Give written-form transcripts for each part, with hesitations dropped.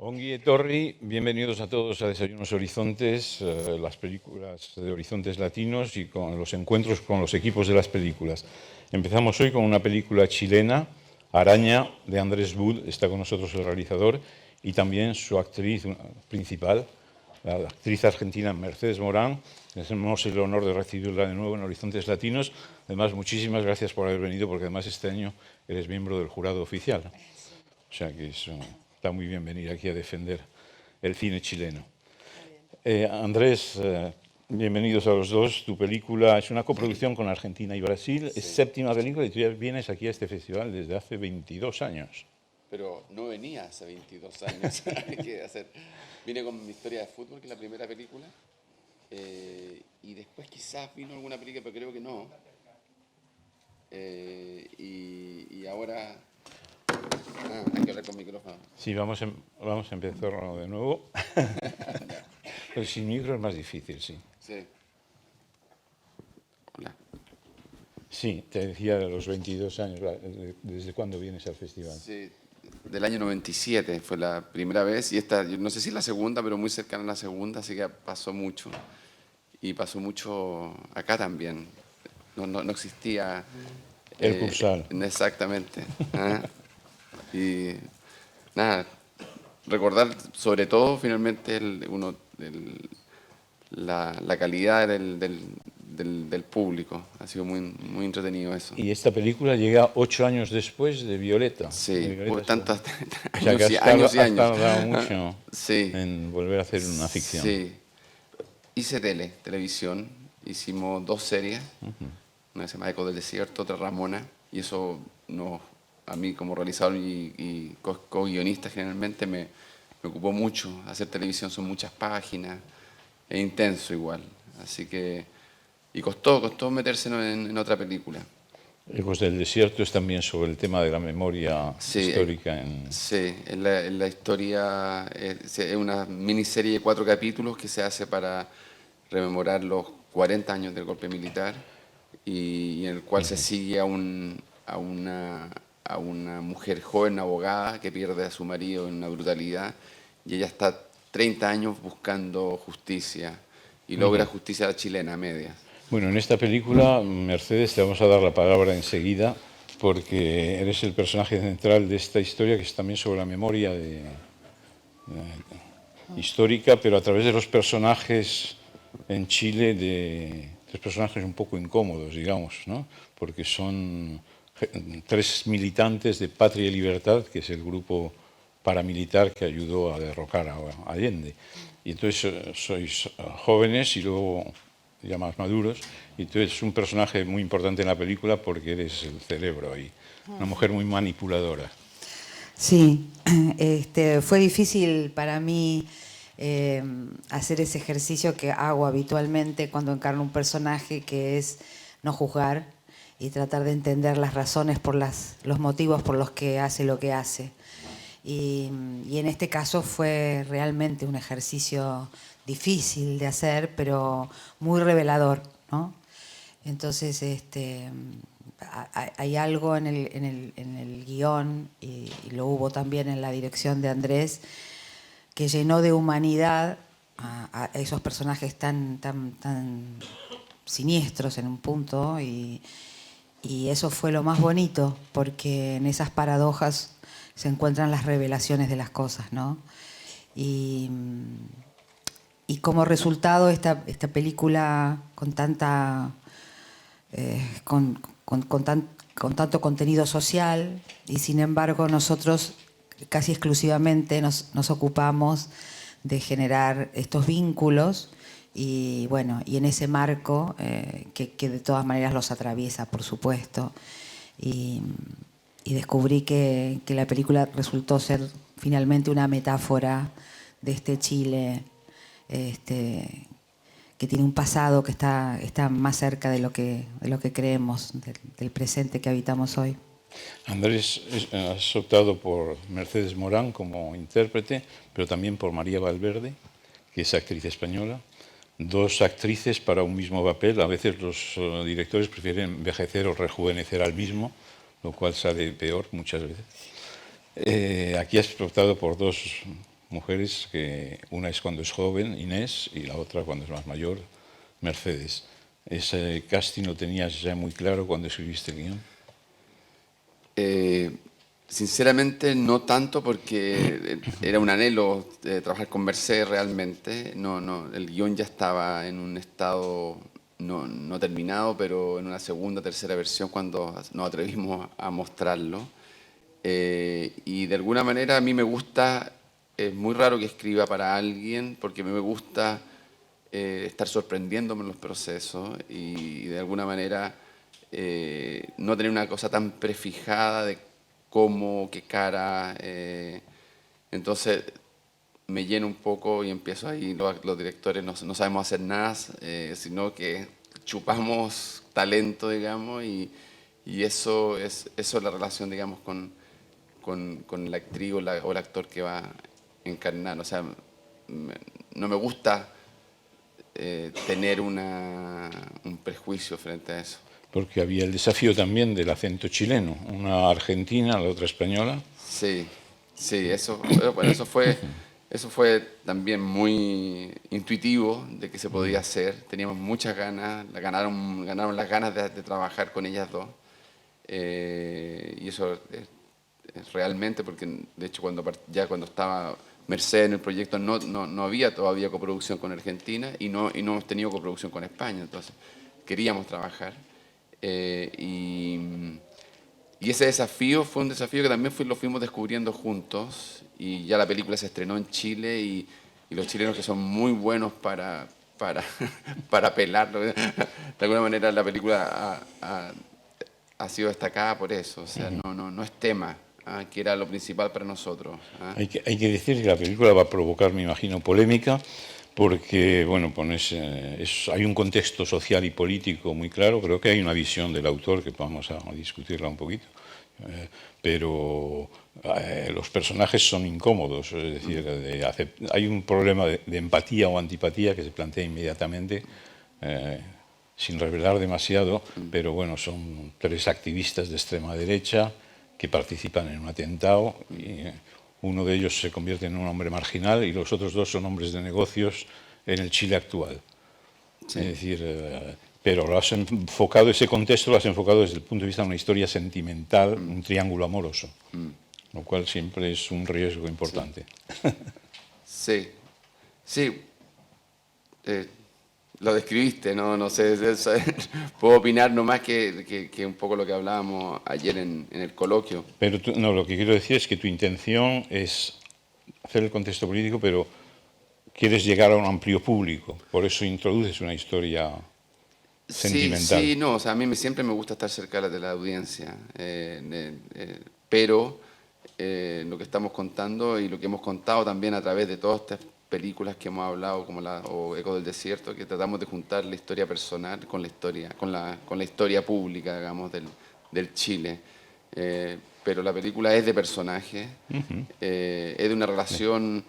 Ongi Etorri, bienvenidos a todos a Desayunos Horizontes, las películas de Horizontes Latinos y con los encuentros con los equipos de las películas. Empezamos hoy con una película chilena, Araña, de Andrés Wood, está con nosotros el realizador, y también su actriz principal, la actriz argentina Mercedes Morán. Tenemos el honor de recibirla de nuevo en Horizontes Latinos. Además, muchísimas gracias por haber venido, porque además este año eres miembro del jurado oficial. O sea que está muy bien venir aquí a defender el cine chileno. Andrés, bienvenidos a los dos. Tu película es una coproducción con Argentina y Brasil. Sí. Es séptima película y tú ya vienes aquí a este festival desde hace 22 años. Pero no venía hace 22 años. Vine con mi historia de fútbol, que es la primera película. Y después quizás vino alguna película, pero creo que no. Y ahora... hay que hablar con micrófono. Sí, vamos a empezar de nuevo. Pero sin micro es más difícil, sí. Sí. Hola. Sí, te decía de los 22 años. ¿Desde cuándo vienes al festival? Sí, del año 97 fue la primera vez. Y esta, yo no sé si es la segunda, pero muy cercana a la segunda, así que pasó mucho. Y pasó mucho acá también. No existía... El Cursal. Exactamente. Y nada, recordar sobre todo finalmente la calidad del público. Ha sido muy entretenido eso. Y esta película llega 8 años después de Violeta. Sí, de Violeta por tantos o sea, que años y has años. tardado mucho Sí. en volver a hacer una ficción. Sí. Hice televisión, hicimos 2 series. Una se llama Eco del Desierto, otra Ramona. Y eso a mí como realizador y co-guionista generalmente me ocupó mucho. Hacer televisión son muchas páginas, es intenso igual. Así que... Y costó meterse en otra película. Ecos del Desierto es también sobre el tema de la memoria histórica. Sí, es la historia, es una miniserie de 4 capítulos que se hace para rememorar los 40 años del golpe militar y en el cual se sigue a una mujer joven, abogada, que pierde a su marido en una brutalidad y ella está 30 años buscando justicia y logra justicia a la chilena a medias. Bueno, en esta película, Mercedes, te vamos a dar la palabra enseguida porque eres el personaje central de esta historia, que es también sobre la memoria histórica, pero a través de los personajes en Chile, de 3 personajes un poco incómodos, digamos, ¿no? Porque son 3 militantes de Patria y Libertad, que es el grupo paramilitar que ayudó a derrocar a Allende. Y entonces sois jóvenes y luego ya más maduros, y tú eres un personaje muy importante en la película porque eres el cerebro ahí, una mujer muy manipuladora. Sí, fue difícil para mí hacer ese ejercicio que hago habitualmente cuando encarno un personaje, que es no juzgar y tratar de entender las razones, los motivos por los que hace lo que hace. Y en este caso fue realmente un ejercicio difícil de hacer, pero muy revelador, ¿no? Entonces, hay algo en el guión, y lo hubo también en la dirección de Andrés, que llenó de humanidad a esos personajes tan siniestros en un punto, y eso fue lo más bonito, porque en esas paradojas se encuentran las revelaciones de las cosas, ¿no? Y como resultado esta película con tanto contenido social, y sin embargo nosotros casi exclusivamente nos ocupamos de generar estos vínculos y bueno, y en ese marco que de todas maneras los atraviesa, por supuesto, y descubrí que la película resultó ser finalmente una metáfora de este Chile que tiene un pasado que está más cerca de lo que creemos, del presente que habitamos hoy. Andrés, has optado por Mercedes Morán como intérprete, pero también por María Valverde, que es actriz española. 2 actrices para un mismo papel. A veces los directores prefieren envejecer o rejuvenecer al mismo, lo cual sale peor muchas veces. Aquí has optado por 2 mujeres, que una es cuando es joven, Inés, y la otra cuando es más mayor, Mercedes. ¿Ese casting lo tenías ya muy claro cuando escribiste el guión? Sinceramente no tanto, porque era un anhelo trabajar con Mercedes realmente. El guión ya estaba en un estado no terminado, pero en una segunda, tercera versión cuando nos atrevimos a mostrarlo. Y de alguna manera a mí me gusta, es muy raro que escriba para alguien, porque a mí me gusta estar sorprendiéndome en los procesos y de alguna manera no tener una cosa tan prefijada de cómo, qué cara. Entonces me lleno un poco y empiezo ahí, los directores no sabemos hacer nada, sino que chupamos talento, digamos, y eso es la relación, digamos, con la actriz o el actor que va a encarnar. O sea, no me gusta tener un prejuicio frente a eso. Porque había el desafío también del acento chileno, una argentina, la otra española. Sí, sí, bueno, eso fue también muy intuitivo de que se podía hacer. Teníamos muchas ganas, ganaron las ganas de trabajar con ellas dos. Y eso es realmente, porque de hecho ya cuando estaba Mercedes en el proyecto no había todavía coproducción con Argentina y no hemos tenido coproducción con España, entonces queríamos trabajar. Y ese desafío fue un desafío que también lo fuimos descubriendo juntos, y ya la película se estrenó en Chile y los chilenos, que son muy buenos para pelarlo, de alguna manera la película ha sido destacada por eso. O sea, no es tema, que era lo principal para nosotros. Hay que decir que la película va a provocar, me imagino, polémica, porque bueno, hay un contexto social y político muy claro. Creo que hay una visión del autor que vamos a discutirla un poquito, pero los personajes son incómodos, es decir, hay un problema de empatía o antipatía que se plantea inmediatamente, sin revelar demasiado, pero bueno, son tres activistas de extrema derecha que participan en un atentado, y uno de ellos se convierte en un hombre marginal y los otros dos son hombres de negocios en el Chile actual. Sí. Es decir, pero ese contexto lo has enfocado desde el punto de vista de una historia sentimental, un triángulo amoroso, lo cual siempre es un riesgo importante. Sí, sí. Lo describiste, no sé, puedo opinar nomás que un poco lo que hablábamos ayer en el coloquio. Pero lo que quiero decir es que tu intención es hacer el contexto político, pero quieres llegar a un amplio público, por eso introduces una historia sentimental. Sí, no, o sea, a mí siempre me gusta estar cerca de la audiencia, pero lo que estamos contando y lo que hemos contado también a través de todas estas películas que hemos hablado, como o Eco del Desierto, que tratamos de juntar la historia personal con la historia pública, digamos, del Chile. Pero la película es de personajes, es de una relación,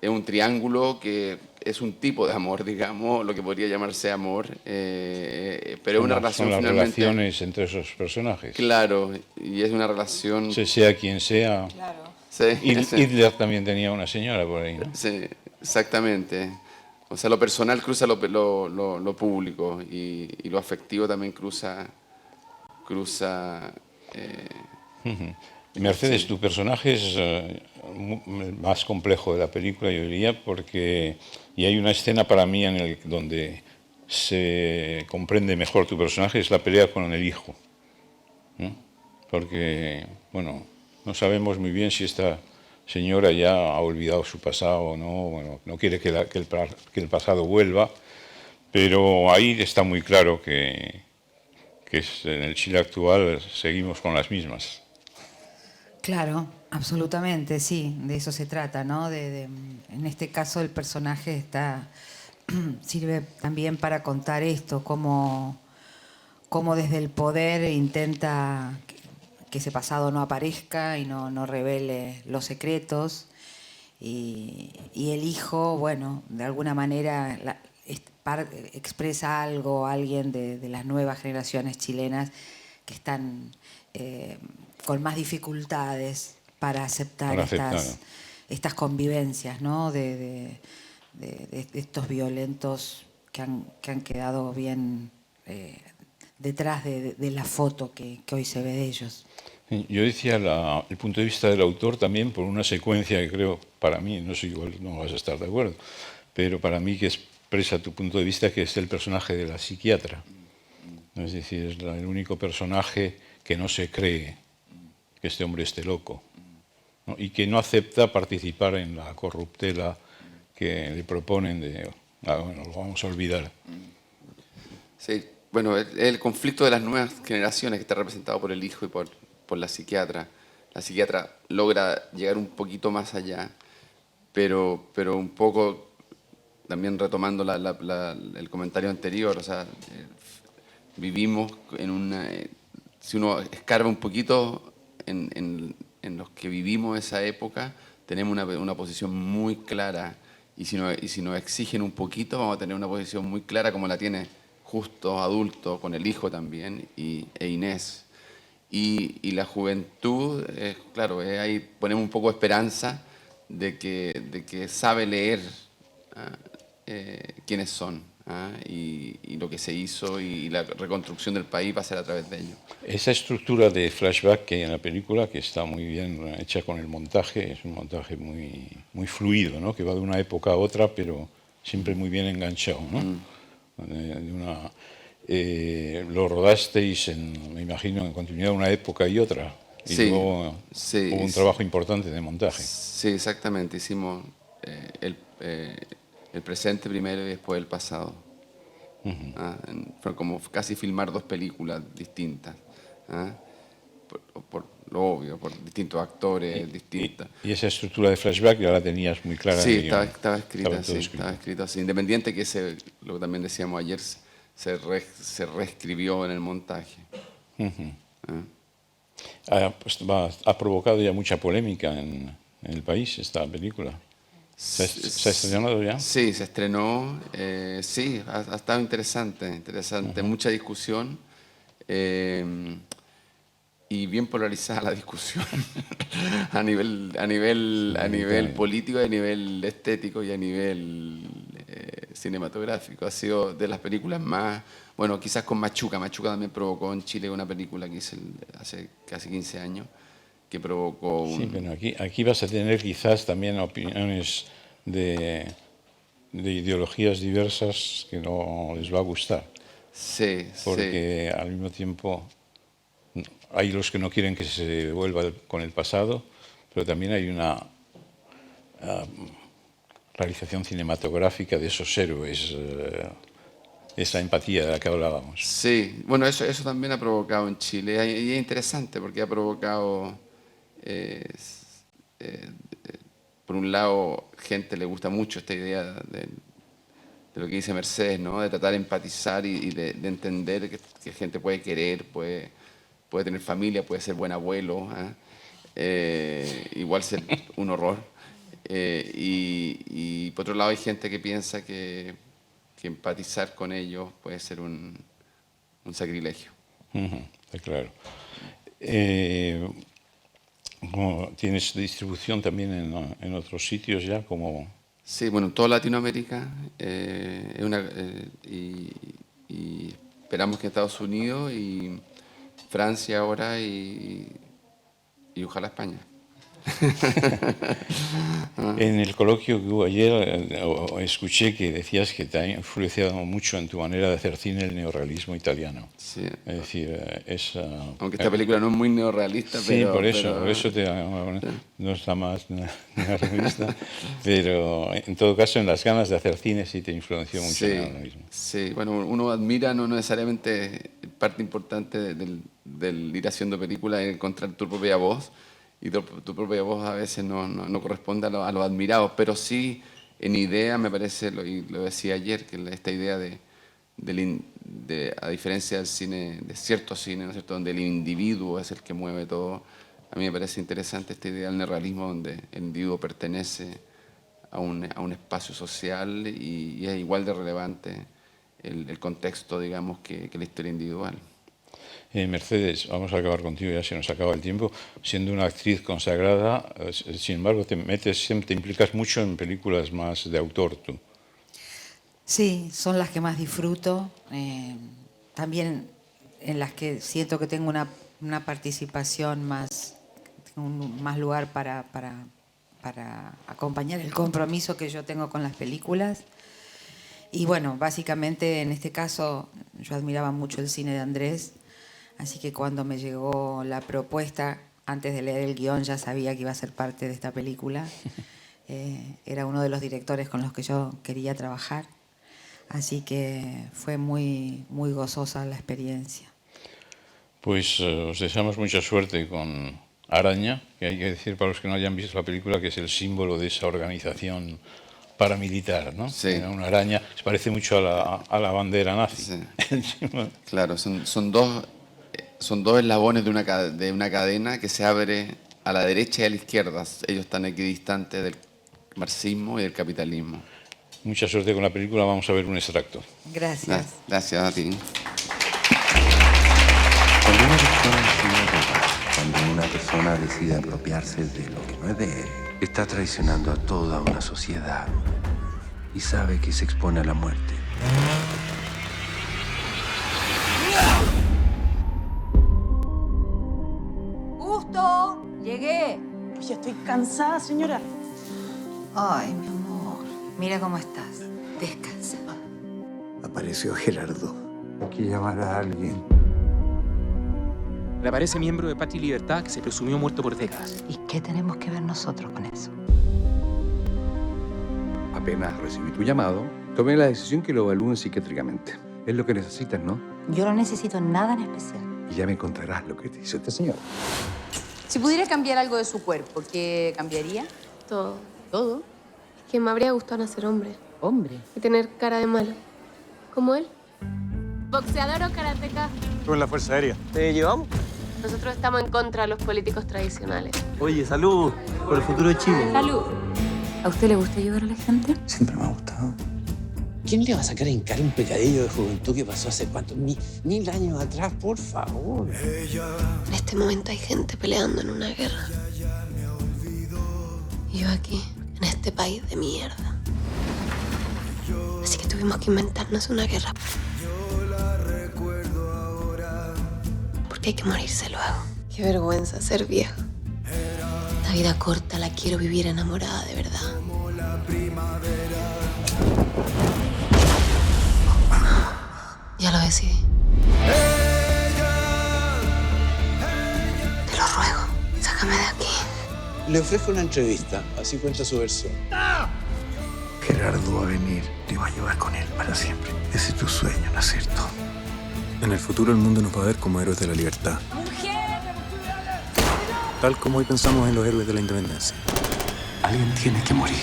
es un triángulo que es un tipo de amor, digamos, lo que podría llamarse amor, pero es una relación son las finalmente... relaciones entre esos personajes. Claro, y es una relación... Sea quien sea. Claro. Sí, Hitler también tenía una señora por ahí, ¿no? Sí, exactamente. O sea, lo personal cruza lo público y lo afectivo también cruza Mercedes, sí. tu personaje es el más complejo de la película, yo diría, y hay una escena para mí donde se comprende mejor tu personaje, es la pelea con el hijo, ¿no? Porque, bueno, no sabemos muy bien si esta señora ya ha olvidado su pasado o no, bueno, no quiere que el pasado vuelva, pero ahí está muy claro que en el Chile actual seguimos con las mismas. Claro, absolutamente, sí, de eso se trata, ¿no? En este caso el personaje sirve también para contar esto, cómo desde el poder intenta que ese pasado no aparezca y no revele los secretos. Y el hijo, bueno, de alguna manera expresa algo, alguien de las nuevas generaciones chilenas que están con más dificultades para aceptar estas convivencias, ¿no? De estos violentos que han quedado bien detrás de la foto que hoy se ve de ellos. Yo decía el punto de vista del autor también por una secuencia que creo, para mí, no sé, igual no vas a estar de acuerdo, pero para mí que expresa tu punto de vista, que es el personaje de la psiquiatra. Es decir, es el único personaje que no se cree que este hombre esté loco, ¿no? Y que no acepta participar en la corruptela que le proponen de, bueno, lo vamos a olvidar. Sí, bueno, el conflicto de las nuevas generaciones que está representado por el hijo y por la psiquiatra. La psiquiatra logra llegar un poquito más allá, pero un poco también retomando el comentario anterior, o sea, vivimos en una... si uno escarba un poquito en los que vivimos esa época, tenemos una posición muy clara y si nos exigen un poquito vamos a tener una posición muy clara como la tiene Justo, adulto, con el hijo también, e Inés. Y la juventud, claro, ahí ponemos un poco de esperanza de que sabe leer quiénes son, y lo que se hizo y la reconstrucción del país va a ser a través de ellos. Esa estructura de flashback que hay en la película, que está muy bien hecha con el montaje, es un montaje muy fluido, ¿no? Que va de una época a otra, pero siempre muy bien enganchado, ¿no? Lo rodasteis, me imagino, en continuidad de una época y otra. Y Sí, luego sí, hubo un trabajo importante de montaje. sí, exactamente. Hicimos el presente primero y después el pasado. Fue como casi filmar dos películas distintas. ¿Ah? Por lo obvio, por distintos actores, distintas. Y esa estructura de flashback ya la tenías muy clara. Sí, en el guion. estaba escrita, Estaba todo sí, escrito. estaba escrito así. Independiente que lo que también decíamos ayer, se reescribió en el montaje. Pues ha provocado ya mucha polémica en el país esta película. ¿Se ha estrenado ya? Sí, se estrenó. Sí, ha estado interesante, mucha discusión. Y bien polarizada la discusión a nivel político, a nivel estético y a nivel cinematográfico. Ha sido de las películas más, bueno, quizás con Machuca. Machuca también provocó en Chile una película que hice hace casi 15 años, que provocó Sí, pero aquí vas a tener quizás también opiniones de ideologías diversas que no les va a gustar, Sí, sí. porque al mismo tiempo hay los que no quieren que se vuelva con el pasado, pero también hay una realización cinematográfica de esos héroes, esa empatía de la que hablábamos. Sí, bueno, eso también ha provocado en Chile, y es interesante porque ha provocado, eh, eh, por un lado, gente le gusta mucho esta idea de lo que dice Mercedes, ¿no? De tratar de empatizar y de entender que gente puede querer, puede tener familia, puede ser buen abuelo, igual ser un horror. Y por otro lado hay gente que piensa que empatizar con ellos puede ser un sacrilegio. Está claro. ¿Tienes distribución también en otros sitios ya? Como... Sí, bueno, en toda Latinoamérica, y esperamos que Estados Unidos y Francia ahora y ojalá España. En el coloquio que hubo ayer escuché que decías que te ha influenciado mucho en tu manera de hacer cine el neorrealismo italiano. Sí. Es decir, Aunque esta película no es muy neorrealista, sí, pero... por eso no está más neorrealista, pero en todo caso en las ganas de hacer cine sí te influenció mucho el Sí, neorrealismo. sí, bueno, uno admira, no necesariamente parte importante del ir haciendo películas es encontrar tu propia voz, y tu propia voz a veces no corresponde a lo admirado, pero sí en idea me parece, y lo decía ayer, que esta idea a diferencia del cine, de cierto cine, ¿no es cierto?, donde el individuo es el que mueve todo, a mí me parece interesante esta idea del neorrealismo donde el individuo pertenece a un espacio social y es igual de relevante el contexto, digamos, que la historia individual. Mercedes, vamos a acabar contigo, ya se nos acaba el tiempo. Siendo una actriz consagrada, sin embargo, te implicas mucho en películas más de autor tú. Sí, son las que más disfruto. También en las que siento que tengo una participación más, tengo más lugar para acompañar el compromiso que yo tengo con las películas. Y bueno, básicamente en este caso yo admiraba mucho el cine de Andrés, así que cuando me llegó la propuesta, antes de leer el guión ya sabía que iba a ser parte de esta película. Era uno de los directores con los que yo quería trabajar, así que fue muy, muy gozosa la experiencia. Pues os deseamos mucha suerte con Araña, que hay que decir para los que no hayan visto la película que es el símbolo de esa organización paramilitar, ¿no? Sí. Una araña, se parece mucho a la bandera nazi. Sí. Claro, son dos eslabones de una cadena que se abre a la derecha y a la izquierda. Ellos están equidistantes del marxismo y del capitalismo. Mucha suerte con la película, vamos a ver un extracto. Gracias. Gracias a ti. Cuando una persona decide apropiarse de lo que no es de él, está traicionando a toda una sociedad y sabe que se expone a la muerte. ¡Justo! ¡Llegué! Ya estoy cansada, señora. Ay, mi amor, mira cómo estás. Descansa. Apareció Gerardo. Hay que llamar a alguien. Reaparece miembro de Patria y Libertad que se presumió muerto por décadas. ¿Y qué tenemos que ver nosotros con eso? Apenas recibí tu llamado, tomé la decisión que lo evalúen psiquiátricamente. Es lo que necesitas, ¿no? Yo no necesito nada en especial. Y ya me contarás lo que te hizo este señor. Si pudiera cambiar algo de su cuerpo, ¿qué cambiaría? Todo. ¿Todo? Es que me habría gustado nacer hombre Hombre. y tener cara de malo. ¿Como él? ¿Boxeador o karateca? Tú en la Fuerza Aérea. ¿Te llevamos? Nosotros estamos en contra de los políticos tradicionales. Oye, salud por el futuro de Chile. ¡Salud! ¿A usted le gusta ayudar a la gente? Siempre me ha gustado. ¿Quién le va a sacar en cara un pecadillo de juventud que pasó hace cuántos mil años atrás? Por favor. En este momento hay gente peleando en una guerra. Y yo aquí, en este país de mierda. Así que tuvimos que inventarnos una guerra. Porque hay que morirse luego. Qué vergüenza ser viejo. La vida corta la quiero vivir enamorada de verdad. Ya lo decidí. Te lo ruego, sácame de aquí. Le ofrezco una entrevista, así cuenta su versión. Gerardo va a venir. Te va a llevar con él para siempre. Ese es tu sueño, ¿no es cierto? En el futuro el mundo nos va a ver como héroes de la libertad. Tal como hoy pensamos en los héroes de la independencia. Alguien tiene que morir.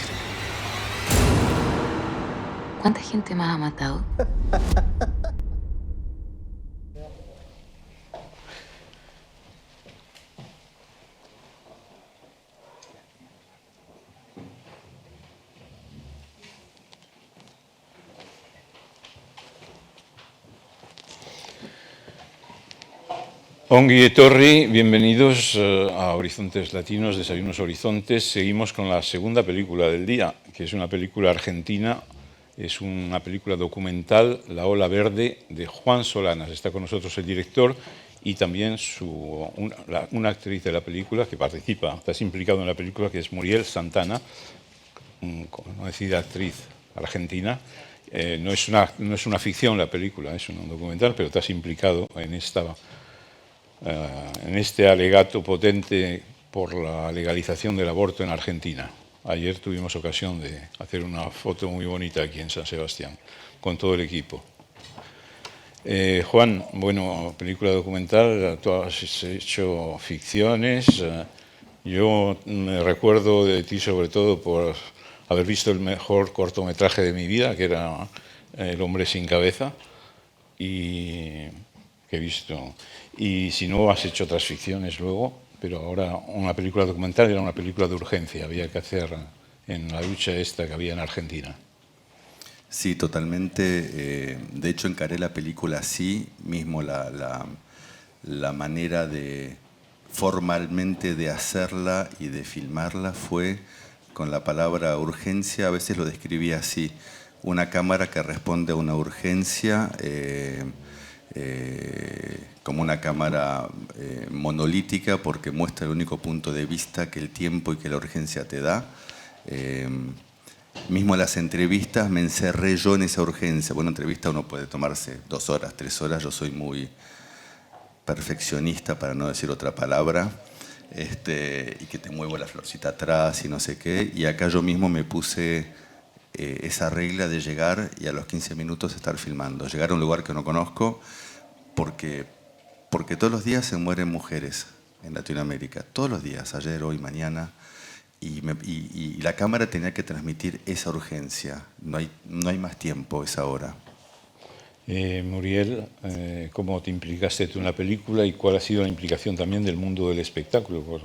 ¿Cuánta gente más ha matado? Ongi etorri, bienvenidos a Horizontes Latinos, Desayunos Horizontes. Seguimos con la segunda película del día, que es una película argentina, es una película documental, La Ola Verde, de Juan Solanas. Está con nosotros el director y también una actriz de la película que participa, está implicado en la película, que es Muriel Santana, conocida actriz argentina. No es una ficción la película, es un documental, pero estás implicado en este alegato potente por la legalización del aborto en Argentina. Ayer tuvimos ocasión de hacer una foto muy bonita aquí en San Sebastián, con todo el equipo. Juan, bueno, película documental, tú has hecho ficciones. Yo me recuerdo de ti sobre todo por haber visto el mejor cortometraje de mi vida, que era El hombre sin cabeza, y que he visto. Y si no, has hecho otras ficciones luego, pero ahora una película documental era una película de urgencia, había que hacer en la lucha esta que había en Argentina. Sí, totalmente. De hecho, encaré la película así mismo, la manera de formalmente de hacerla y de filmarla fue con la palabra urgencia. A veces lo describía así: una cámara que responde a una urgencia, como una cámara monolítica, porque muestra el único punto de vista que el tiempo y que la urgencia te da. Mismo en las entrevistas me encerré yo en esa urgencia. Bueno, entrevista uno puede tomarse 2 horas, 3 horas. Yo soy muy perfeccionista, para no decir otra palabra, y que te muevo la florcita atrás y no sé qué. Y acá yo mismo me puse esa regla de llegar y a los 15 minutos estar filmando. Llegar a un lugar que no conozco, porque todos los días se mueren mujeres en Latinoamérica. Todos los días, ayer, hoy, mañana. Y la cámara tenía que transmitir esa urgencia. No hay más tiempo, es ahora. Muriel, ¿cómo te implicaste tú en la película y cuál ha sido la implicación también del mundo del espectáculo? Pues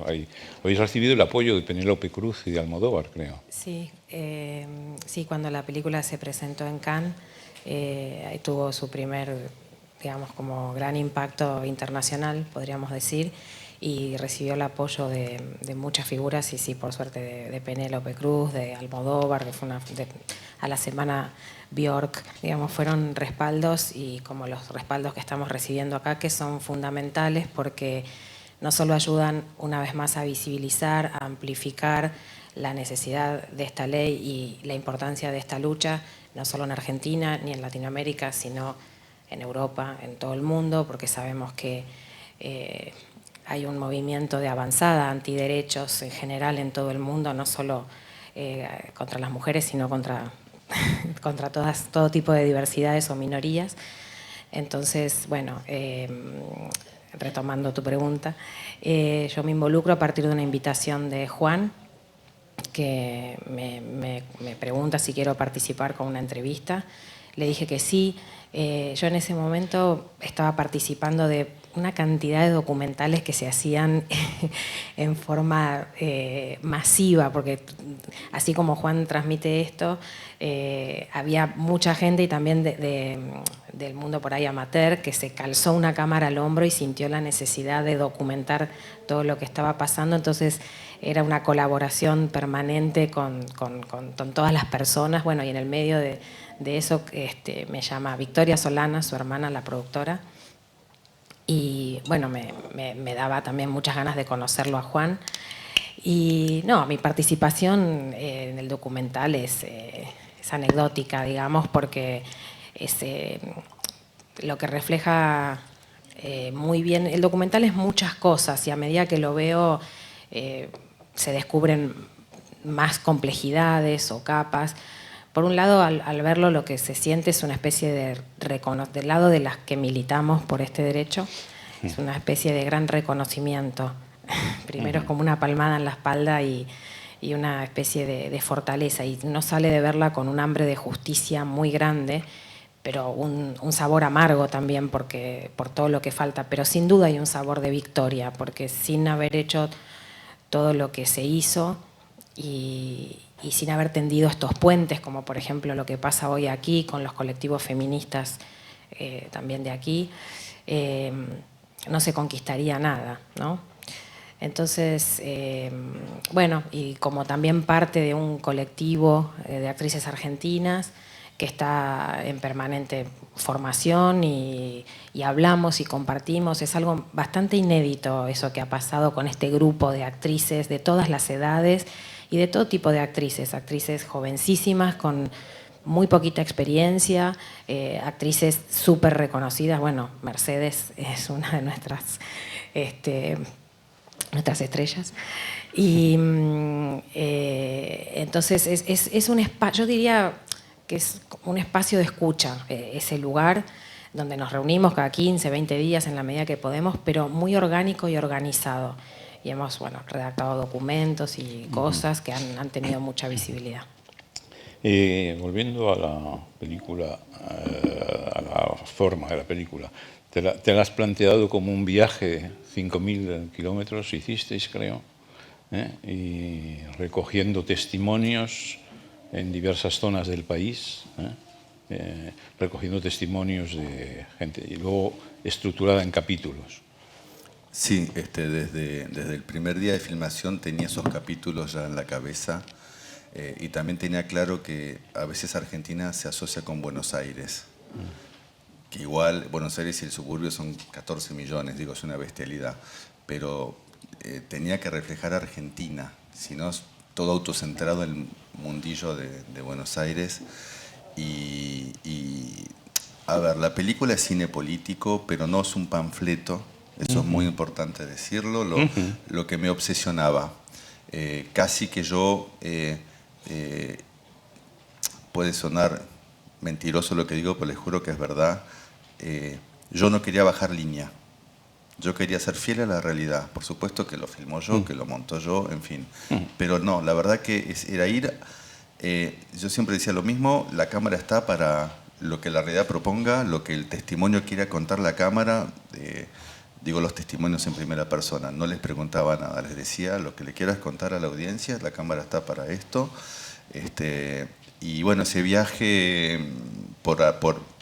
habéis recibido el apoyo de Penélope Cruz y de Almodóvar, creo. Sí, sí, cuando la película se presentó en Cannes, ahí tuvo su primer, digamos, como gran impacto internacional, podríamos decir, y recibió el apoyo de muchas figuras, y sí, por suerte, de Penélope Cruz, de Almodóvar, que fue a la semana Bjork, digamos, fueron respaldos, y como los respaldos que estamos recibiendo acá, que son fundamentales porque no solo ayudan una vez más a visibilizar, a amplificar la necesidad de esta ley y la importancia de esta lucha, no solo en Argentina ni en Latinoamérica, sino en Europa, en todo el mundo, porque sabemos que hay un movimiento de avanzada antiderechos en general en todo el mundo, no solo contra las mujeres, sino contra todo tipo de diversidades o minorías. Entonces, bueno, retomando tu pregunta, yo me involucro a partir de una invitación de Juan, que me pregunta si quiero participar con una entrevista. Le dije que sí. Yo en ese momento estaba participando de una cantidad de documentales que se hacían en forma masiva, porque así como Juan transmite esto, había mucha gente y también del mundo por ahí amateur que se calzó una cámara al hombro y sintió la necesidad de documentar todo lo que estaba pasando. Entonces era una colaboración permanente con todas las personas. Bueno, y en el medio de eso me llama Victoria Solana, su hermana, la productora, y bueno, me daba también muchas ganas de conocerlo a Juan. Y no, mi participación en el documental es anecdótica, digamos, porque es lo que refleja muy bien. El documental es muchas cosas, y a medida que lo veo se descubren más complejidades o capas. Por un lado, al verlo, lo que se siente es una especie de del lado de las que militamos por este derecho, es una especie de gran reconocimiento. Primero es como una palmada en la espalda y una especie de fortaleza, y uno sale de verla con un hambre de justicia muy grande, pero un sabor amargo también por todo lo que falta, pero sin duda hay un sabor de victoria, porque sin haber hecho todo lo que se hizo y sin haber tendido estos puentes, como por ejemplo lo que pasa hoy aquí con los colectivos feministas también de aquí, no se conquistaría nada, ¿no? Entonces, bueno, y como también parte de un colectivo de actrices argentinas que está en permanente formación y hablamos y compartimos, es algo bastante inédito eso que ha pasado con este grupo de actrices de todas las edades y de todo tipo de actrices jovencísimas con muy poquita experiencia, actrices súper reconocidas. Bueno, Mercedes es una de nuestras estrellas. Y entonces es un espacio, yo diría que es un espacio de escucha, ese lugar donde nos reunimos cada 15, 20 días en la medida que podemos, pero muy orgánico y organizado. Y hemos redactado documentos y cosas que han tenido mucha visibilidad. Volviendo a la película, a la forma de la película, ¿te la has planteado como un viaje? 5.000 kilómetros hicisteis, creo, y recogiendo testimonios en diversas zonas del país, recogiendo testimonios de gente, y luego estructurada en capítulos. Sí, desde el primer día de filmación tenía esos capítulos ya en la cabeza y también tenía claro que a veces Argentina se asocia con Buenos Aires. Que igual Buenos Aires y el suburbio son 14 millones, digo, es una bestialidad, pero tenía que reflejar Argentina, si no es todo autocentrado en el mundillo de Buenos Aires. Y a ver, la película es cine político, pero no es un panfleto, eso es muy importante decirlo, lo que me obsesionaba. Casi que yo, puede sonar mentiroso lo que digo, pero les juro que es verdad, yo no quería bajar línea. Yo quería ser fiel a la realidad. Por supuesto que lo filmó yo, que lo montó yo, en fin. Pero no, la verdad que era ir... yo siempre decía lo mismo, la cámara está para lo que la realidad proponga, lo que el testimonio quiera contar la cámara. Digo los testimonios en primera persona. No les preguntaba nada, les decía lo que le quieras contar a la audiencia, la cámara está para esto. Y bueno, ese viaje por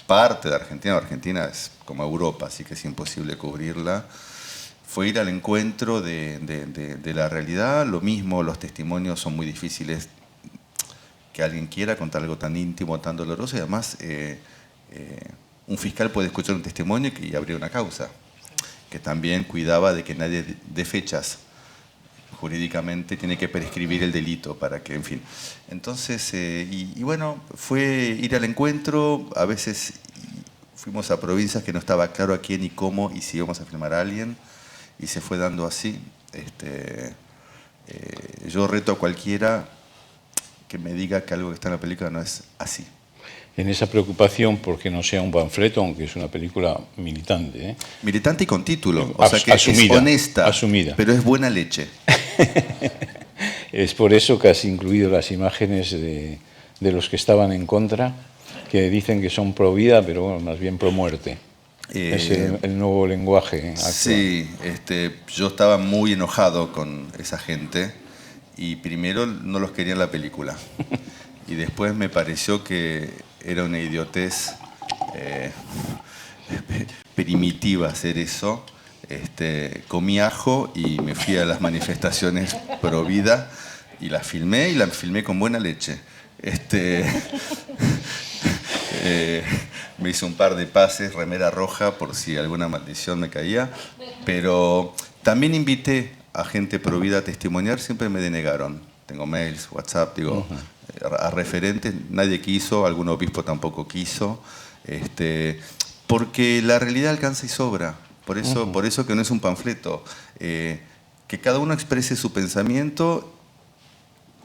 parte de Argentina, Argentina es como Europa, así que es imposible cubrirla, fue ir al encuentro de la realidad. Lo mismo, los testimonios son muy difíciles, que alguien quiera contar algo tan íntimo, tan doloroso, y además un fiscal puede escuchar un testimonio y abrir una causa, que también cuidaba de que nadie dé fechas. Jurídicamente tiene que prescribir el delito para que, en fin. Entonces, y bueno, fue ir al encuentro. A veces fuimos a provincias que no estaba claro a quién y cómo y si íbamos a filmar a alguien, y se fue dando así. Yo reto a cualquiera que me diga que algo que está en la película no es así. En esa preocupación porque no sea un panfleto, aunque es una película militante. Militante y con título, o sea que asumida, es honesta, asumida, pero es buena leche. Es por eso que has incluido las imágenes de los que estaban en contra, que dicen que son pro vida, pero bueno, más bien pro muerte. Es el nuevo lenguaje actual. Sí, yo estaba muy enojado con esa gente y primero no los quería en la película y después me pareció que era una idiotez primitiva hacer eso. Comí ajo y me fui a las manifestaciones pro vida y la filmé con buena leche. Me hice un par de pases, remera roja por si alguna maldición me caía, pero también invité a gente pro vida a testimoniar, siempre me denegaron. Tengo mails, WhatsApp, digo, a referentes, nadie quiso, algún obispo tampoco quiso, porque la realidad alcanza y sobra. Por eso que no es un panfleto, que cada uno exprese su pensamiento,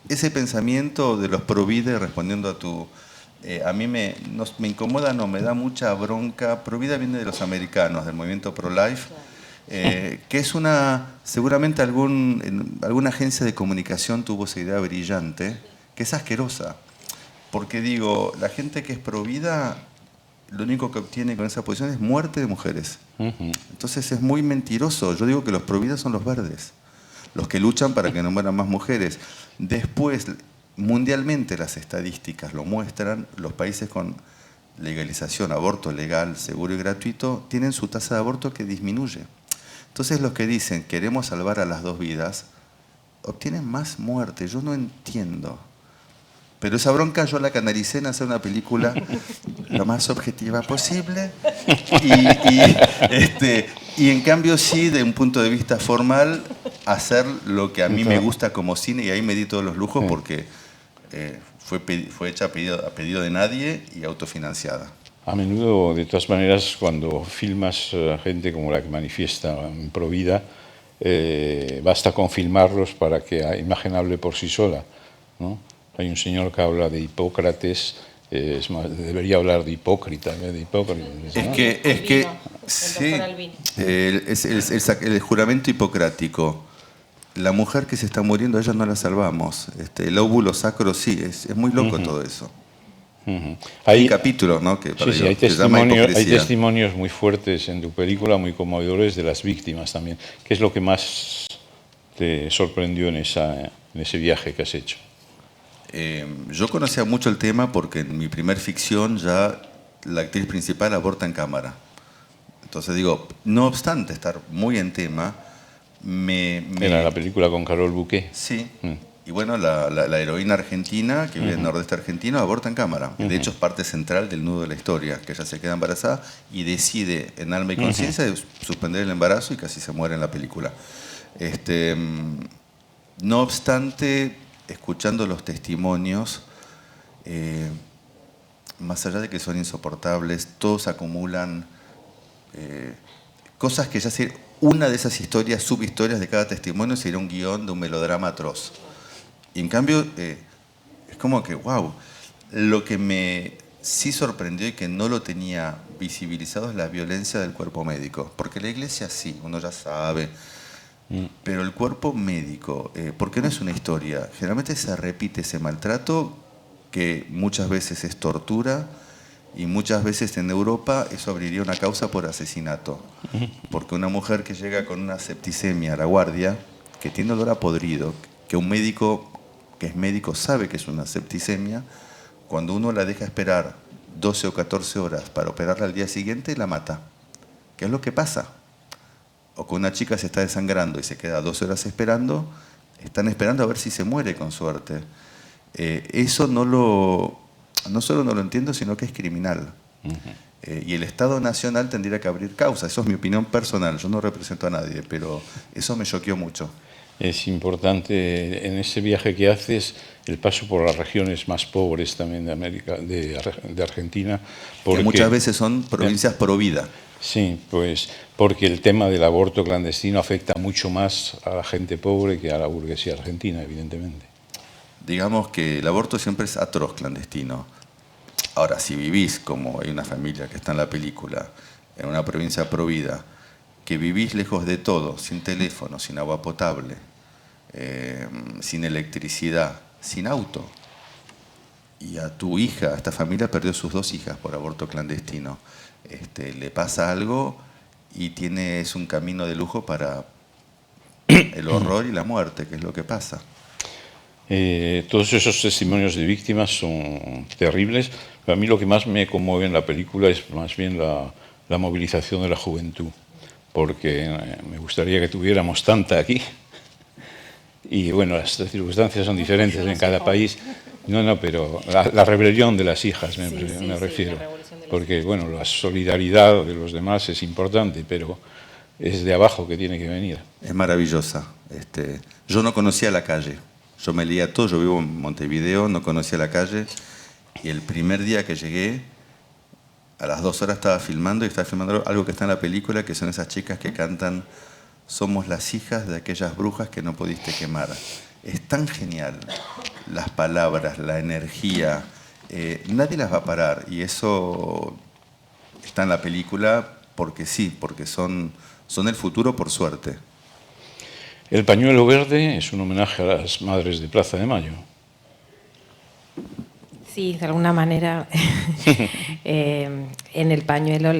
ese pensamiento de los pro vida, respondiendo a tu... a mí me incomoda, no, me da mucha bronca. Pro vida viene de los americanos, del movimiento pro-life, que es seguramente alguna agencia de comunicación tuvo esa idea brillante, que es asquerosa. Porque digo, la gente que es pro vida, lo único que obtiene con esa posición es muerte de mujeres. Entonces es muy mentiroso. Yo digo que los pro vida son los verdes, los que luchan para que no mueran más mujeres. Después, mundialmente las estadísticas lo muestran, los países con legalización, aborto legal, seguro y gratuito, tienen su tasa de aborto que disminuye. Entonces los que dicen queremos salvar a las dos vidas, obtienen más muerte. Yo no entiendo. Pero esa bronca yo la canalicé en hacer una película lo más objetiva posible y en cambio sí, de un punto de vista formal, hacer lo que a mí me gusta como cine, y ahí me di todos los lujos porque fue hecha a pedido de nadie y autofinanciada. A menudo, de todas maneras, cuando filmas gente como la que manifiesta en pro vida, basta con filmarlos para que la imagen hable por sí sola, ¿no? Hay un señor que habla de Hipócrates, es más, debería hablar de Hipócrita, ¿no? De Hipócrita, ¿no? Es que sí, el juramento hipocrático. La mujer que se está muriendo, a ella no la salvamos. El óvulo sacro sí, es muy loco todo eso. Hay capítulos, ¿no? Que para hay testimonios muy fuertes en tu película, muy conmovedores de las víctimas también. ¿Qué es lo que más te sorprendió en ese viaje que has hecho? Yo conocía mucho el tema porque en mi primer ficción ya la actriz principal aborta en cámara. Entonces digo, no obstante estar muy en tema, Era la película con Carol Bouquet. Sí. Y bueno, la heroína argentina, que vive en el nordeste argentino, aborta en cámara. De hecho, es parte central del nudo de la historia, que ella se queda embarazada y decide, en alma y conciencia, suspender el embarazo y casi se muere en la película. No obstante, escuchando los testimonios, más allá de que son insoportables, todos acumulan cosas que ya sé. Una de esas historias, subhistorias de cada testimonio sería un guión de un melodrama atroz. Y en cambio, es como que, wow, lo que me sí sorprendió y que no lo tenía visibilizado es la violencia del cuerpo médico. Porque la iglesia sí, uno ya sabe, pero el cuerpo médico, porque no es una historia, generalmente se repite ese maltrato que muchas veces es tortura y muchas veces en Europa eso abriría una causa por asesinato. Porque una mujer que llega con una septicemia a la guardia, que tiene olor a podrido, que un médico que es médico sabe que es una septicemia, cuando uno la deja esperar 12 o 14 horas para operarla al día siguiente, la mata. ¿Qué es lo que pasa? O que una chica se está desangrando y se queda 12 horas esperando, están esperando a ver si se muere con suerte. Eso no solo no lo entiendo, sino que es criminal. Y el Estado Nacional tendría que abrir causa. Eso es mi opinión personal, yo no represento a nadie, pero eso me choqueó mucho. Es importante en ese viaje que haces el paso por las regiones más pobres también de Argentina. Porque, que muchas veces son provincias pro vida. Sí, pues porque el tema del aborto clandestino afecta mucho más a la gente pobre que a la burguesía argentina, evidentemente. Digamos que el aborto siempre es atroz clandestino. Ahora, si vivís, como hay una familia que está en la película, en una provincia pro vida, que vivís lejos de todo, sin teléfono, sin agua potable, sin electricidad, sin auto, y a tu hija, esta familia perdió sus 2 hijas por aborto clandestino, le pasa algo y es un camino de lujo para el horror y la muerte, que es lo que pasa. Todos esos testimonios de víctimas son terribles, pero a mí lo que más me conmueve en la película es más bien la movilización de la juventud, porque me gustaría que tuviéramos tanta aquí. Y bueno, las circunstancias son diferentes en cada país. No, pero la rebelión de las hijas me refiero. Porque bueno, la solidaridad de los demás es importante, pero es de abajo que tiene que venir. Es maravillosa. Yo no conocía la calle. Yo me leía todo, yo vivo en Montevideo, no conocía la calle. Y el primer día que llegué, a las 2 horas estaba filmando algo que está en la película, que son esas chicas que cantan "Somos las hijas de aquellas brujas que no pudiste quemar". Es tan genial, las palabras, la energía, nadie las va a parar, y eso está en la película porque sí, porque son el futuro por suerte. El pañuelo verde es un homenaje a las madres de Plaza de Mayo. Sí, de alguna manera, en el pañuelo,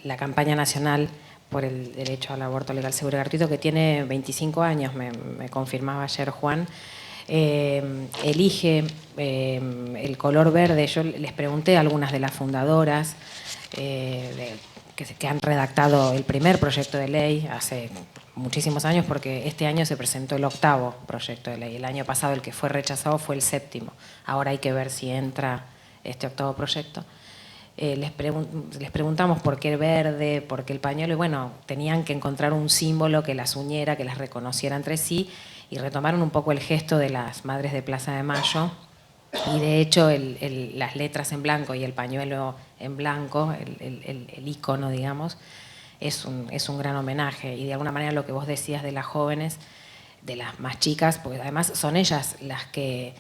la campaña nacional por el derecho al aborto legal, seguro y gratuito, que tiene 25 años, me confirmaba ayer Juan, elige el color verde. Yo les pregunté a algunas de las fundadoras que han redactado el primer proyecto de ley hace muchísimos años, porque este año se presentó el 8º proyecto de ley. El año pasado el que fue rechazado fue el 7º. Ahora hay que ver si entra este 8º proyecto. Les preguntamos por qué el verde, por qué el pañuelo, y bueno, tenían que encontrar un símbolo que las uniera, que las reconociera entre sí, y retomaron un poco el gesto de las madres de Plaza de Mayo, y de hecho las letras en blanco y el pañuelo en blanco, el icono, digamos, es un gran homenaje. Y de alguna manera lo que vos decías de las jóvenes, de las más chicas, porque además son ellas las que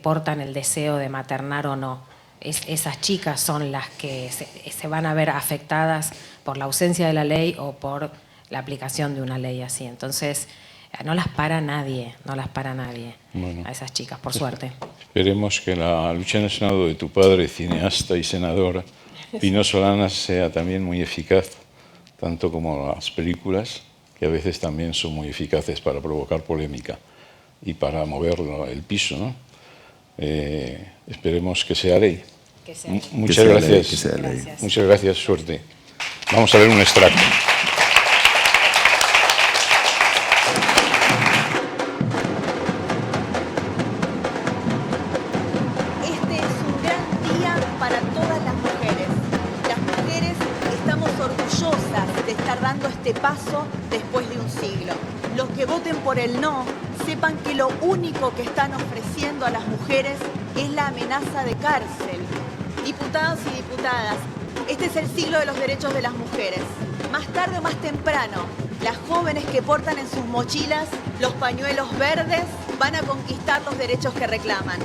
portan el deseo de maternar o no. Esas chicas son las que se van a ver afectadas por la ausencia de la ley o por la aplicación de una ley así. Entonces, no las para nadie, bueno, a esas chicas, por suerte. Esperemos que la lucha en el Senado de tu padre, cineasta y senador, Pino Solanas, sea también muy eficaz, tanto como las películas, que a veces también son muy eficaces para provocar polémica y para mover el piso, ¿no? Esperemos que sea ley. Muchas gracias. Que sea ley. Gracias. Muchas gracias, suerte. Vamos a ver un extracto. Este es un gran día para todas las mujeres. Las mujeres estamos orgullosas de estar dando este paso después de un siglo. Los que voten por el no, sepan que lo único que están ofreciendo a las mujeres es la amenaza de cárcel. Diputados y diputadas, este es el siglo de los derechos de las mujeres. Más tarde o más temprano, las jóvenes que portan en sus mochilas los pañuelos verdes van a conquistar los derechos que reclaman.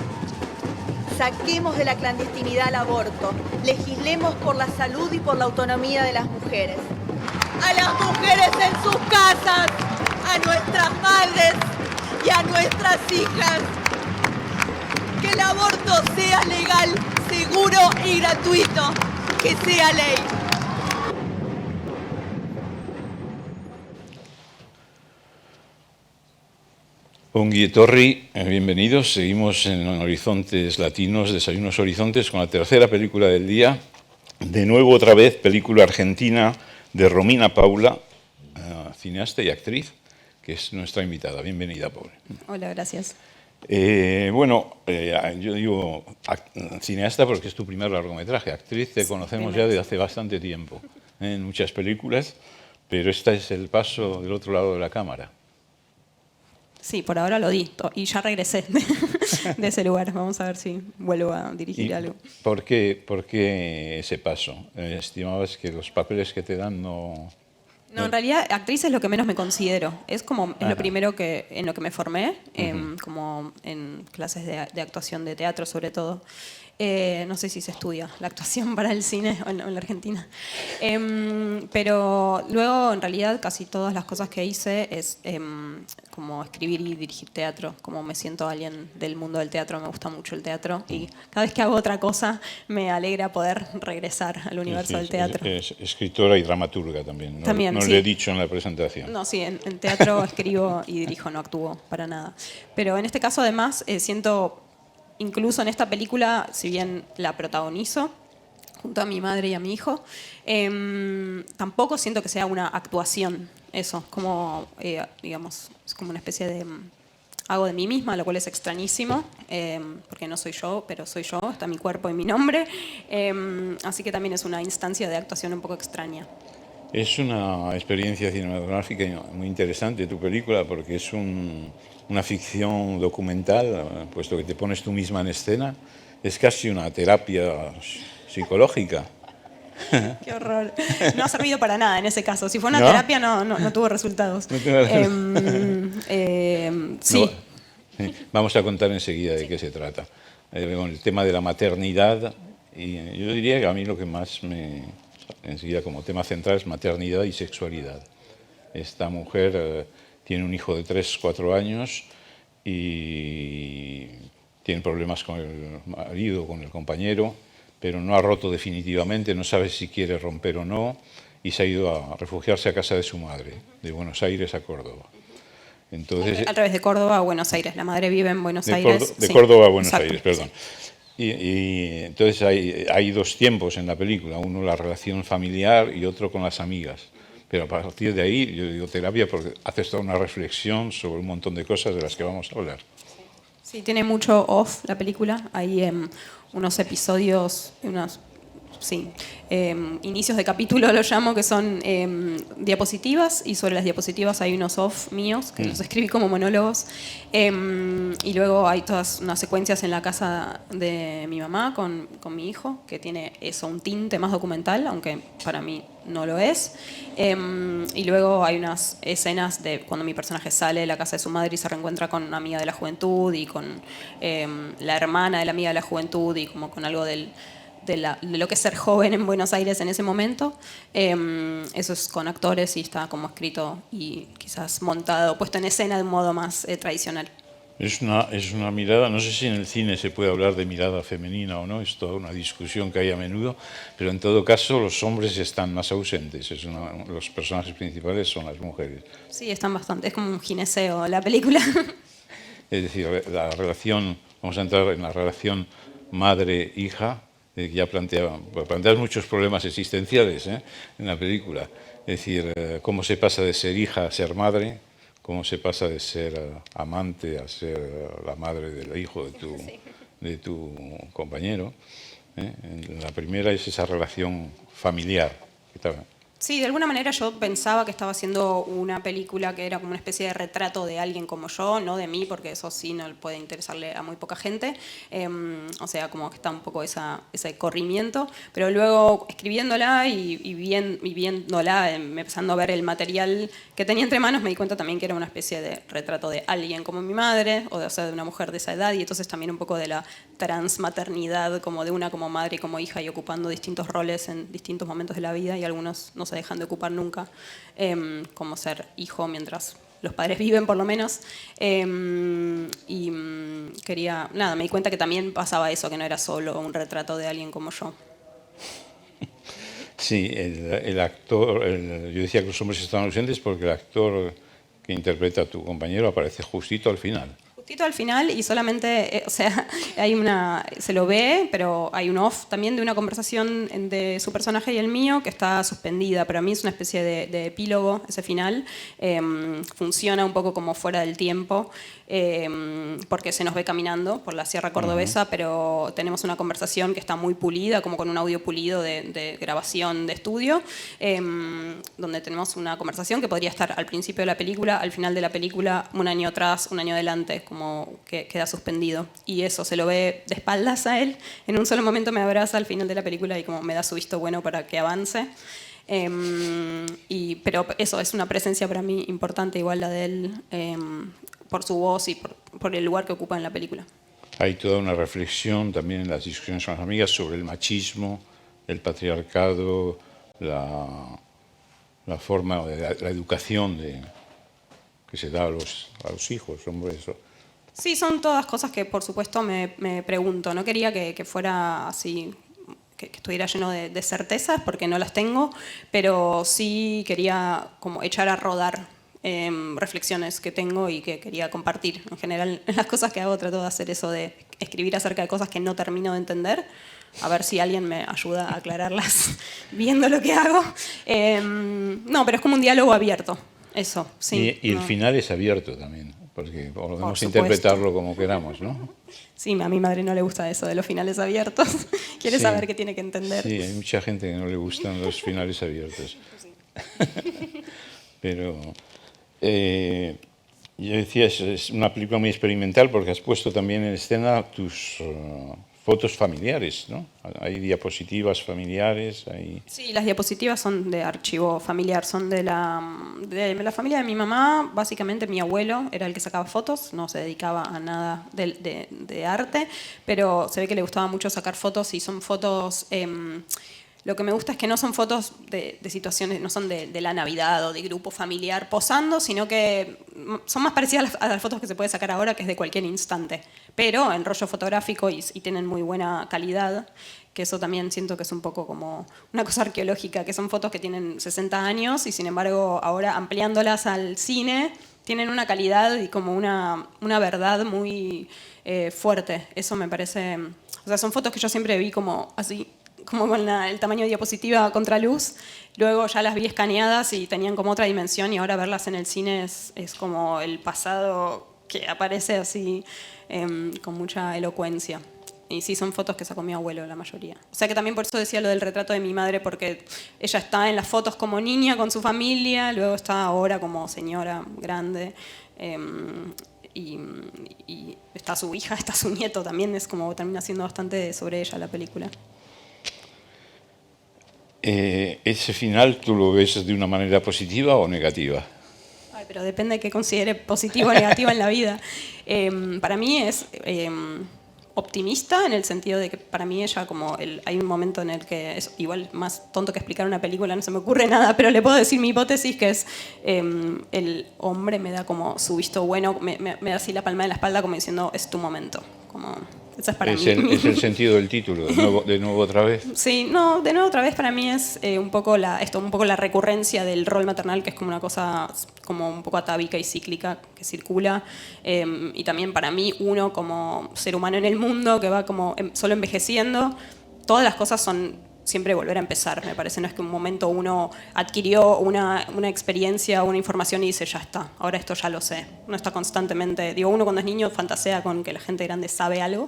Saquemos de la clandestinidad al aborto, legislemos por la salud y por la autonomía de las mujeres. A las mujeres en sus casas, a nuestras madres y a nuestras hijas. Que el aborto sea legal, seguro y gratuito, que sea ley. Ongi etorri, bienvenidos. Seguimos en Horizontes Latinos, Desayunos Horizontes, con la tercera película del día. De nuevo, otra vez, película argentina de Romina Paula, cineasta y actriz, que es nuestra invitada. Bienvenida, Paula. Hola, gracias. Yo digo cineasta porque es tu primer largometraje. Actriz te conocemos ya desde hace bastante tiempo, en muchas películas, pero este es el paso del otro lado de la cámara. Sí, por ahora lo di y ya regresé de ese lugar. Vamos a ver si vuelvo a dirigir algo. ¿Por qué ese paso? ¿Estimabas que los papeles que te dan no...? No, en realidad actriz es lo que menos me considero. Es como lo primero en lo que me formé, como en clases de actuación de teatro sobre todo. No sé si se estudia la actuación para el cine en la Argentina. Pero luego, en realidad, casi todas las cosas que hice es como escribir y dirigir teatro. Como me siento alguien del mundo del teatro, me gusta mucho el teatro. Y cada vez que hago otra cosa, me alegra poder regresar al universo del teatro. Es escritora y dramaturga también. No, También, no sí. le he dicho en la presentación. No, sí, en teatro escribo y dirijo, no actúo para nada. Pero en este caso, además, siento... Incluso en esta película, si bien la protagonizo junto a mi madre y a mi hijo, tampoco siento que sea una actuación. Eso, como, digamos, es como una especie de... hago de mí misma, lo cual es extrañísimo, porque no soy yo, pero soy yo, está mi cuerpo y mi nombre. Así que también es una instancia de actuación un poco extraña. Es una experiencia cinematográfica muy interesante tu película, porque es una ficción documental, puesto que te pones tú misma en escena. Es casi una terapia psicológica. Qué horror. No ha servido para nada en ese caso. Si fue una terapia, no tuvo resultados. Sí. Vamos a contar enseguida de qué se trata. Con el tema de la maternidad, y yo diría que a mí lo que más me... enseguida como tema central es maternidad y sexualidad. Esta mujer tiene un hijo de 3-4 años y tiene problemas con el marido, con el compañero, pero no ha roto definitivamente, no sabe si quiere romper o no, y se ha ido a refugiarse a casa de su madre, de Buenos Aires a Córdoba. Entonces, a través de Córdoba a Buenos Aires. La madre vive en Buenos Aires. De Córdoba a Buenos Exacto. Aires, perdón. Y entonces hay dos tiempos en la película, uno la relación familiar y otro con las amigas. Pero a partir de ahí, yo digo terapia porque haces toda una reflexión sobre un montón de cosas de las que vamos a hablar. Sí, tiene mucho off la película. Hay unos episodios, inicios de capítulo lo llamo, que son diapositivas, y sobre las diapositivas hay unos off míos que los escribí como monólogos, y luego hay todas unas secuencias en la casa de mi mamá con mi hijo, que tiene eso, un tinte más documental, aunque para mí no lo es, y luego hay unas escenas de cuando mi personaje sale de la casa de su madre y se reencuentra con una amiga de la juventud y con la hermana de la amiga de la juventud, y como con algo de lo que es ser joven en Buenos Aires en ese momento. Eso es con actores y está como escrito y quizás montado, puesto en escena de un modo más tradicional. Es una mirada, no sé si en el cine se puede hablar de mirada femenina o no, es toda una discusión que hay a menudo, pero en todo caso los hombres están más ausentes, los personajes principales son las mujeres. Sí, están bastante, es como un gineceo la película. Es decir, la relación, vamos a entrar en la relación madre-hija, Ya planteas muchos problemas existenciales en la película. Es decir, cómo se pasa de ser hija a ser madre, cómo se pasa de ser amante a ser la madre del hijo de tu compañero. La primera es esa relación familiar. Sí, de alguna manera yo pensaba que estaba haciendo una película que era como una especie de retrato de alguien como yo, no de mí, porque eso sí no puede interesarle a muy poca gente. O sea, como que está un poco ese corrimiento. Pero luego escribiéndola y viéndola, empezando a ver el material que tenía entre manos, me di cuenta también que era una especie de retrato de alguien como mi madre, o sea, de una mujer de esa edad, y entonces también un poco de la transmaternidad, como de una como madre y como hija, y ocupando distintos roles en distintos momentos de la vida, y algunos no se dejan de ocupar nunca, como ser hijo mientras los padres viven, por lo menos. Quería, nada, me di cuenta que también pasaba eso, que no era solo un retrato de alguien como yo. Sí, el actor, yo decía que los hombres estaban ausentes porque el actor que interpreta a tu compañero aparece justito al final. Justito al final, y solamente, o sea, se lo ve, pero hay un off también de una conversación de su personaje y el mío que está suspendida, pero a mí es una especie de epílogo ese final. Funciona un poco como fuera del tiempo, porque se nos ve caminando por la Sierra Cordobesa, pero tenemos una conversación que está muy pulida, como con un audio pulido de grabación de estudio, donde tenemos una conversación que podría estar al principio de la película, al final de la película, un año atrás, un año adelante, como que queda suspendido. Y eso, se lo ve de espaldas a él, en un solo momento me abraza al final de la película y como me da su visto bueno para que avance. Pero eso es una presencia para mí importante, igual la de él, por su voz y por el lugar que ocupa en la película. Hay toda una reflexión también en las discusiones con las amigas sobre el machismo, el patriarcado, la forma de la educación que se da a los hijos, hombre, eso. Sí, son todas cosas que por supuesto me pregunto. No quería que fuera así, que estuviera lleno de certezas, porque no las tengo, pero sí quería como echar a rodar reflexiones que tengo y que quería compartir. En general, en las cosas que hago trato de hacer eso de escribir acerca de cosas que no termino de entender, a ver si alguien me ayuda a aclararlas viendo lo que hago. No, pero es como un diálogo abierto, eso, sí. Y el final es abierto también, porque podemos interpretarlo como queramos, ¿no? Sí, a mi madre no le gusta eso de los finales abiertos. Quiere saber qué tiene que entender. Sí, hay mucha gente que no le gustan los finales abiertos. Pero yo decía, es una película muy experimental porque has puesto también en escena tus fotos familiares, ¿no? Hay diapositivas familiares. Sí, las diapositivas son de archivo familiar, son de la familia de mi mamá. Básicamente mi abuelo era el que sacaba fotos, no se dedicaba a nada de arte, pero se ve que le gustaba mucho sacar fotos y son fotos... Lo que me gusta es que no son fotos de situaciones, no son de la Navidad o de grupo familiar posando, sino que son más parecidas a las fotos que se puede sacar ahora, que es de cualquier instante, pero en rollo fotográfico y tienen muy buena calidad, que eso también siento que es un poco como una cosa arqueológica, que son fotos que tienen 60 años y sin embargo ahora ampliándolas al cine tienen una calidad y como una verdad muy fuerte. Eso me parece... O sea, son fotos que yo siempre vi como así, como con el tamaño de diapositiva contra luz, luego ya las vi escaneadas y tenían como otra dimensión y ahora verlas en el cine es como el pasado que aparece así con mucha elocuencia. Y sí, son fotos que sacó mi abuelo la mayoría. O sea que también por eso decía lo del retrato de mi madre, porque ella está en las fotos como niña con su familia, luego está ahora como señora grande, y está su hija, está su nieto también, es como termina siendo bastante sobre ella la película. ¿Ese final tú lo ves de una manera positiva o negativa? Ay, pero depende de qué considere positivo o negativo en la vida. Para mí es optimista en el sentido de que para mí ella como hay un momento en el que es igual más tonto que explicar una película, no se me ocurre nada, pero le puedo decir mi hipótesis que es el hombre me da como su visto bueno, me da así la palma de la espalda como diciendo es tu momento, como... Eso es para mí. Es el sentido del título, de nuevo otra vez. Sí, no, de nuevo otra vez para mí es un poco la recurrencia del rol maternal, que es como una cosa como un poco atávica y cíclica que circula. Y también para mí uno como ser humano en el mundo que va como solo envejeciendo, todas las cosas son siempre volver a empezar, me parece. No es que un momento uno adquirió una experiencia, una información y dice, ya está, ahora esto ya lo sé. Uno está constantemente, digo, uno cuando es niño fantasea con que la gente grande sabe algo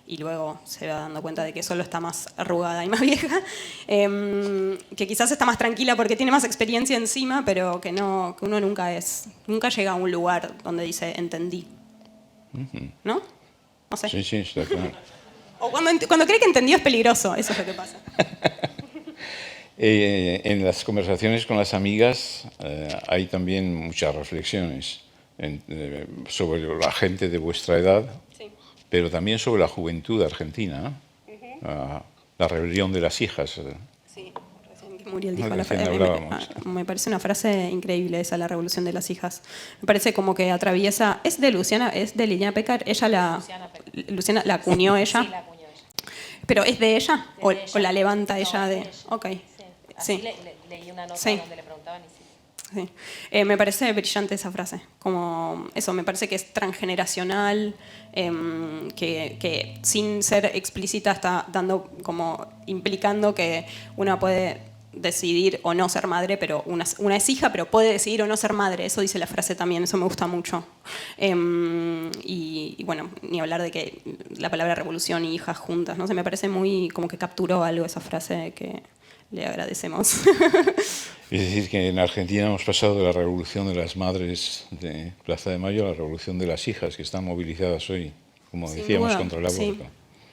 y luego se va dando cuenta de que solo está más arrugada y más vieja, que quizás está más tranquila porque tiene más experiencia encima, pero que uno nunca llega a un lugar donde dice, entendí. ¿No? No sé. Sí, sí, está claro. O cuando cree que entendió es peligroso, eso es lo que pasa. En las conversaciones con las amigas hay también muchas reflexiones sobre la gente de vuestra edad, sí, pero también sobre la juventud argentina, ¿no? La rebelión de las hijas. Sí, recién Muriel dijo la frase. Me parece una frase increíble esa, la revolución de las hijas. Me parece como que atraviesa. ¿Es de Liliana Pecker? Luciana la acuñó ella. Sí, la acuñó ella. ¿Pero es de ella? ¿O la levanta ella de.? Ok. Sí. Leí una nota donde le preguntaban y sí. Sí. Me parece brillante esa frase. Como eso, me parece que es transgeneracional, que sin ser explícita está implicando que una puede decidir o no ser madre, pero una es hija, pero puede decidir o no ser madre. Eso dice la frase también, eso me gusta mucho. Y bueno, ni hablar de que la palabra revolución y hijas juntas, no sé, me parece muy como que capturó algo esa frase que le agradecemos. Es decir, que en Argentina hemos pasado de la revolución de las madres de Plaza de Mayo a la revolución de las hijas, que están movilizadas hoy, como decíamos, contra el aborto.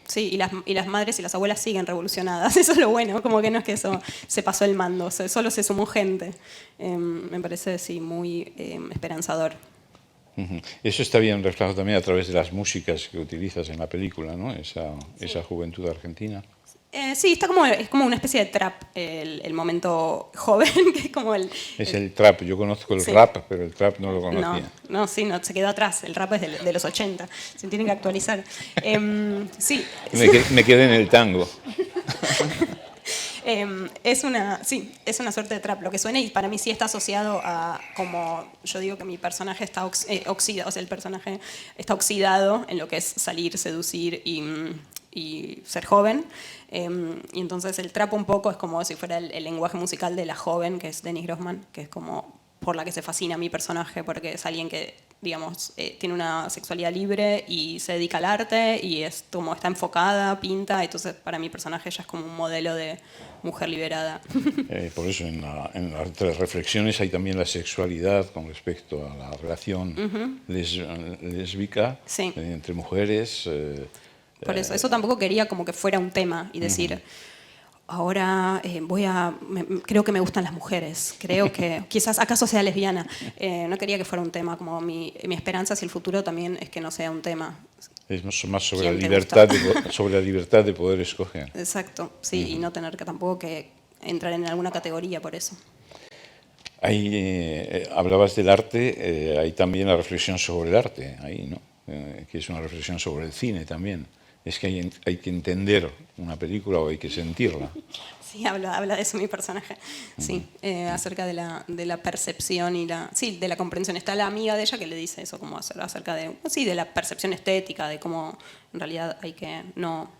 Sí, y las madres y las abuelas siguen revolucionadas, eso es lo bueno, como que no es que eso se pasó el mando, solo se sumó gente. Me parece, sí, muy esperanzador. Eso está bien reflejado también a través de las músicas que utilizas en la película, ¿no? Esa juventud argentina. Sí, es como una especie de trap, el momento joven, que es como el trap. Yo conozco el rap, pero el trap no lo conocía. No, se quedó atrás. El rap es de los 80, se tienen que actualizar. Sí. Me quedé en el tango. Es una suerte de trap. Lo que suena, y para mí sí está asociado a, como yo digo que mi personaje está oxidado, o sea, el personaje está oxidado en lo que es salir, seducir y ser joven. Y entonces el trap un poco es como si fuera el lenguaje musical de la joven, que es Dennis Grossman, que es como por la que se fascina mi personaje, porque es alguien que, digamos, tiene una sexualidad libre y se dedica al arte y es como está enfocada, pinta, entonces para mi personaje ella es como un modelo de mujer liberada. Por eso en las reflexiones hay también la sexualidad con respecto a la relación lésbica, sí, entre mujeres. Por eso tampoco quería como que fuera un tema y decir, ahora creo que me gustan las mujeres, creo que quizás acaso sea lesbiana. No quería que fuera un tema, como mi esperanza hacia el futuro también es que no sea un tema. Es más sobre la libertad de poder escoger. Exacto, sí, y no tener que tampoco que entrar en alguna categoría por eso. Hablabas del arte, hay también la reflexión sobre el arte, ahí, ¿no? Que es una reflexión sobre el cine también. Es que hay que entender una película o hay que sentirla. Sí, habla de eso mi personaje. Sí, acerca de la percepción y de la comprensión. Está la amiga de ella que le dice eso, como acerca de la percepción estética, de cómo en realidad hay que no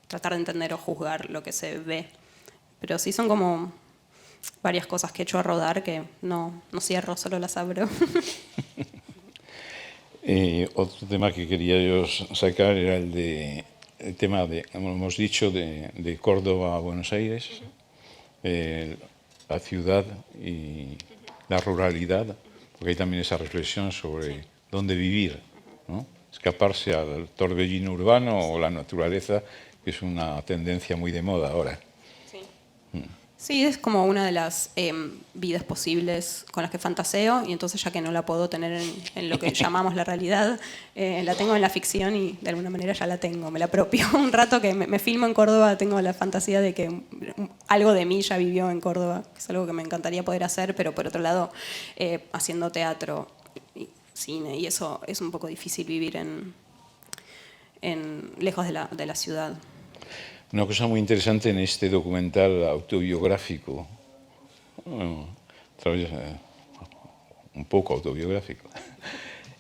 tratar de entender o juzgar lo que se ve. Pero sí son como varias cosas que he hecho a rodar que no cierro, solo las abro. Otro tema que quería yo sacar era el tema como hemos dicho, de Córdoba a Buenos Aires, la ciudad y la ruralidad, porque hay también esa reflexión sobre dónde vivir, ¿no? Escaparse al torbellino urbano o la naturaleza, que es una tendencia muy de moda ahora. Sí, es como una de las vidas posibles con las que fantaseo, y entonces ya que no la puedo tener en lo que llamamos la realidad, la tengo en la ficción y de alguna manera ya la tengo, me la apropio. Un rato que me filmo en Córdoba tengo la fantasía de que algo de mí ya vivió en Córdoba, que es algo que me encantaría poder hacer, pero por otro lado, haciendo teatro y cine, y eso es un poco difícil vivir lejos de la ciudad. Una cosa muy interesante en este documental autobiográfico, un poco autobiográfico,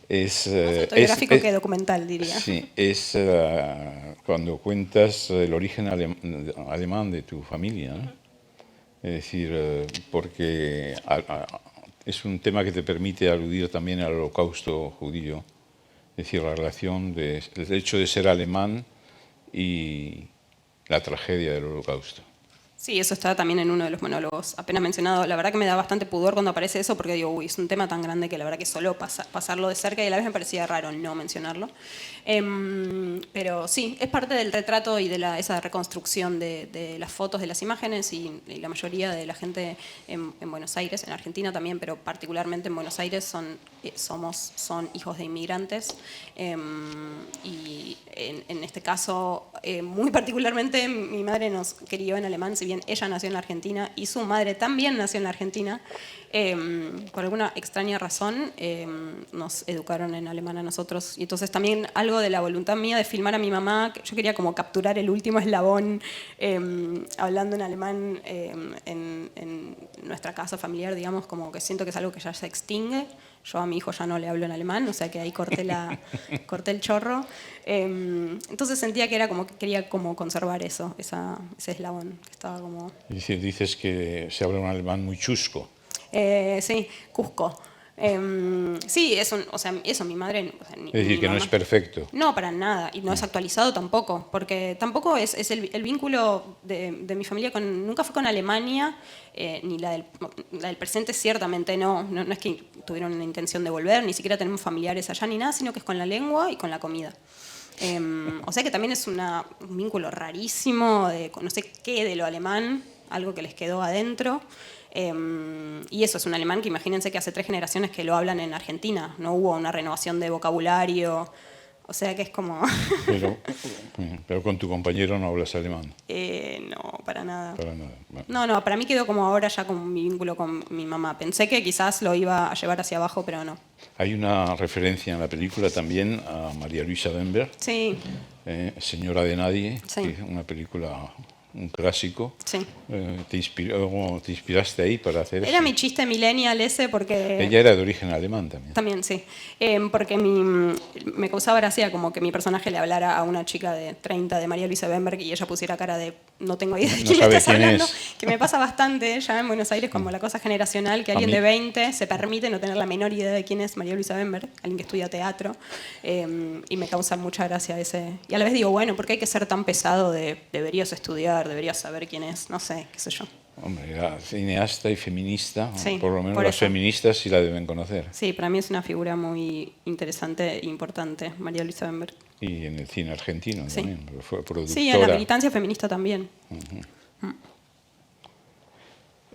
Es, Más autobiográfico que documental, diría. Sí, es cuando cuentas el origen alemán de tu familia, ¿no? Es decir, porque es un tema que te permite aludir también al holocausto judío, es decir, la relación del hecho de ser alemán y la tragedia del holocausto. Sí, eso está también en uno de los monólogos apenas mencionado. La verdad que me da bastante pudor cuando aparece eso porque digo, uy, es un tema tan grande que la verdad que solo pasarlo de cerca y a la vez me parecía raro no mencionarlo. Pero sí, es parte del retrato y de esa reconstrucción de las fotos, de las imágenes y la mayoría de la gente en Buenos Aires, en Argentina también, pero particularmente en Buenos Aires son hijos de inmigrantes y en este caso muy particularmente mi madre nos crió en alemán, si bien ella nació en la Argentina y su madre también nació en la Argentina, por alguna extraña razón nos educaron en alemán a nosotros y entonces también algo de la voluntad mía de filmar a mi mamá, yo quería como capturar el último eslabón hablando en alemán en nuestra casa familiar, digamos, como que siento que es algo que ya se extingue. Yo a mi hijo ya no le hablo en alemán, o sea que ahí corté el chorro. Entonces sentía que era como que quería como conservar ese eslabón. Que estaba como... Dices que se habla un alemán muy chusco. Sí, Cusco. Sí, o sea, eso, mi madre... O sea, es decir, que no es perfecto. No, para nada, y no es actualizado tampoco, porque tampoco es el vínculo de mi familia nunca fue con Alemania, ni la del presente ciertamente no es que tuvieron una intención de volver, ni siquiera tenemos familiares allá ni nada, sino que es con la lengua y con la comida. O sea que también es un vínculo rarísimo de no sé qué de lo alemán, algo que les quedó adentro. Y eso es un alemán que imagínense que hace 3 generaciones que lo hablan en Argentina, no hubo una renovación de vocabulario, o sea que es como... pero con tu compañero no hablas alemán. No, para nada. Para nada. Bueno. No, para mí quedó como ahora ya con mi vínculo con mi mamá. Pensé que quizás lo iba a llevar hacia abajo, pero no. Hay una referencia en la película también a María Luisa Bember, sí. Señora de Nadie, sí. Que es una película... un clásico. Sí. ¿Te inspiraste ahí para hacer eso? Era mi chiste millennial ese porque... Ella era de origen alemán también. También, sí. Porque me causaba gracia como que mi personaje le hablara a una chica de 30 de María Luisa Bemberg y ella pusiera cara de no tengo idea de quién estás hablando. Que me pasa bastante ya en Buenos Aires como la cosa generacional, que alguien de 20 se permite no tener la menor idea de quién es María Luisa Bemberg, alguien que estudia teatro, y me causa mucha gracia ese... Y a la vez digo, bueno, ¿por qué hay que ser tan pesado deberías estudiar, deberías saber quién es? No sé, qué sé yo. Hombre, era cineasta y feminista, sí, por lo menos las feministas sí la deben conocer. Sí, para mí es una figura muy interesante e importante, María Luisa Bemberg. Y en el cine argentino sí. También, porque fue productora. Sí, en la militancia feminista también.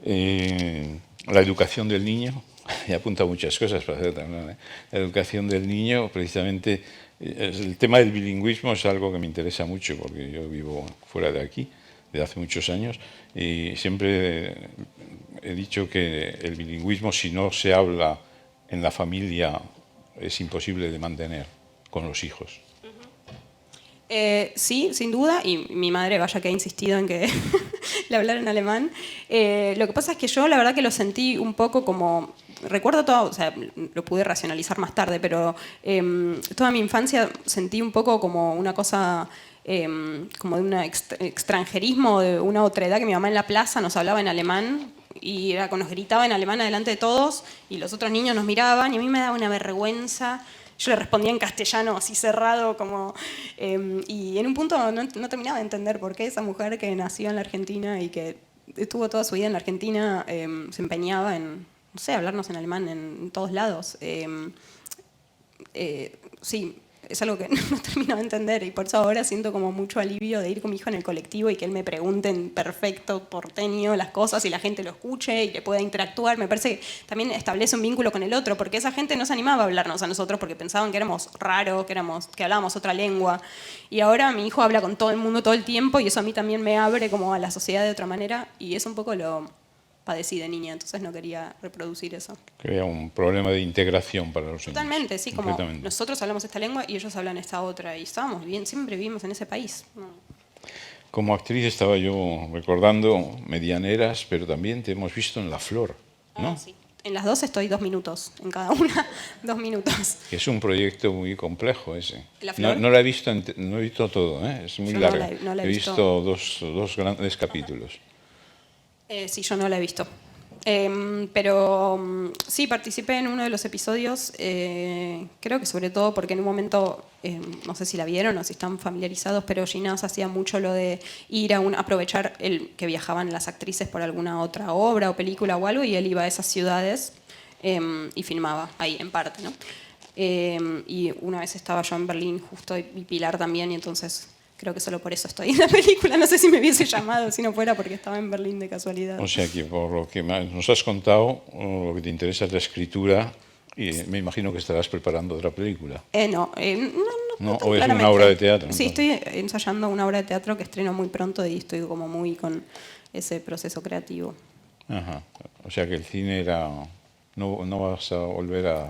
La educación del niño, y apunta muchas cosas para hacer también. La educación del niño, precisamente, el tema del bilingüismo es algo que me interesa mucho, porque yo vivo fuera de aquí, desde hace muchos años, y siempre he dicho que el bilingüismo, si no se habla en la familia, es imposible de mantener con los hijos. Sí, sin duda, y mi madre, vaya que ha insistido en que le hablara en alemán. Lo que pasa es que yo la verdad que lo sentí un poco como... Recuerdo todo, o sea, lo pude racionalizar más tarde, pero toda mi infancia sentí un poco como una cosa... como de un extranjerismo, de una otredad, que mi mamá en la plaza nos hablaba en alemán y nos gritaba en alemán delante de todos y los otros niños nos miraban y a mí me daba una vergüenza. Yo le respondía en castellano así cerrado como, y en un punto no terminaba de entender por qué esa mujer que nació en la Argentina y que estuvo toda su vida en la Argentina se empeñaba en, no sé, hablarnos en alemán en todos lados. Sí, es algo que no termino de entender y por eso ahora siento como mucho alivio de ir con mi hijo en el colectivo y que él me pregunte en perfecto porteño las cosas y la gente lo escuche y que pueda interactuar. Me parece que también establece un vínculo con el otro, porque esa gente no se animaba a hablarnos a nosotros porque pensaban que éramos raros, que hablábamos otra lengua. Y ahora mi hijo habla con todo el mundo todo el tiempo y eso a mí también me abre como a la sociedad de otra manera y es un poco lo... padecí de niña, entonces no quería reproducir eso. Crea un problema de integración para los niños. Totalmente, sí, como nosotros hablamos esta lengua y ellos hablan esta otra, y estábamos bien, siempre vivimos en ese país. Como actriz estaba yo recordando Medianeras, pero también te hemos visto en La Flor, ¿no? Sí. En las dos estoy 2 minutos, en cada una 2 minutos. Es un proyecto muy complejo ese. ¿La flor? No la he visto, no he visto todo, ¿eh? Es muy Yo larga. no la he he visto. visto dos grandes capítulos. Sí, yo no la he visto. Pero sí, participé en uno de los episodios, creo que sobre todo porque en un momento, no sé si la vieron o si están familiarizados, pero Ginás hacía mucho lo de ir a aprovechar que viajaban las actrices por alguna otra obra o película o algo, y él iba a esas ciudades y filmaba ahí en parte, ¿no? Y una vez estaba yo en Berlín justo y Pilar también, y entonces creo que solo por eso estoy en la película. No sé si me hubiese llamado si no fuera porque estaba en Berlín de casualidad. O sea que por lo que nos has contado, lo que te interesa es la escritura y me imagino que estarás preparando otra película. No, ¿O es una obra de teatro? Sí, entonces? estoy ensayando una obra de teatro que estreno muy pronto y estoy como muy con ese proceso creativo. Ajá. O sea que el cine era... No vas a volver a...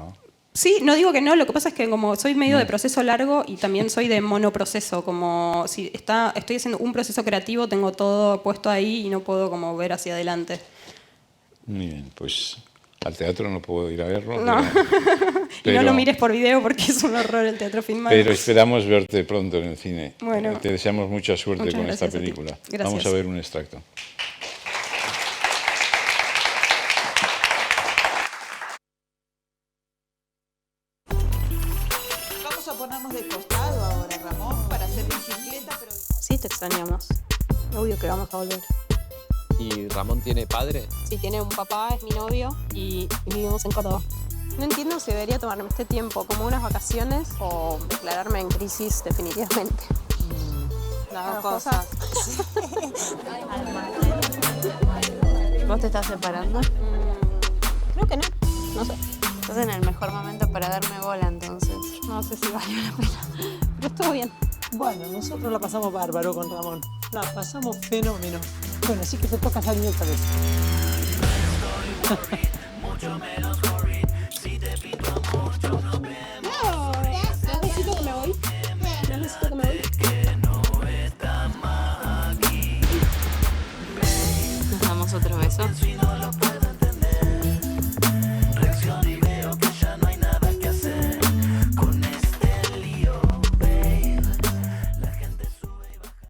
Sí, no digo que no, lo que pasa es que como soy medio de proceso largo y también soy de monoproceso, como si estoy haciendo un proceso creativo, tengo todo puesto ahí y no puedo como ver hacia adelante. Muy bien, pues al teatro no puedo ir a verlo. No. Pero, y no lo mires por video porque es un horror el teatro filmado. pero esperamos verte pronto en el cine. Bueno, te deseamos mucha suerte muchas con esta gracias a ti. película. Gracias. Vamos a ver un extracto. Vamos a ponernos de costado ahora, Ramón, para hacer bicicleta, pero... Sí, te extrañamos. Obvio que vamos a volver. ¿Y Ramón tiene padre? Sí, tiene un papá, es mi novio y vivimos en Córdoba. No entiendo si debería tomarme este tiempo como unas vacaciones o declararme en crisis definitivamente. Las dos cosas. ¿Vos te estás separando? Creo que no, no sé. Estás en el mejor momento para darme bola, entonces. No sé si valió la pena, pero estuvo bien. Bueno, nosotros la pasamos bárbaro con Ramón. La pasamos fenómeno. Bueno, así que te toca salir otra vez. No, necesito que me voy. Necesito que me voy. ¿Nos damos otro beso?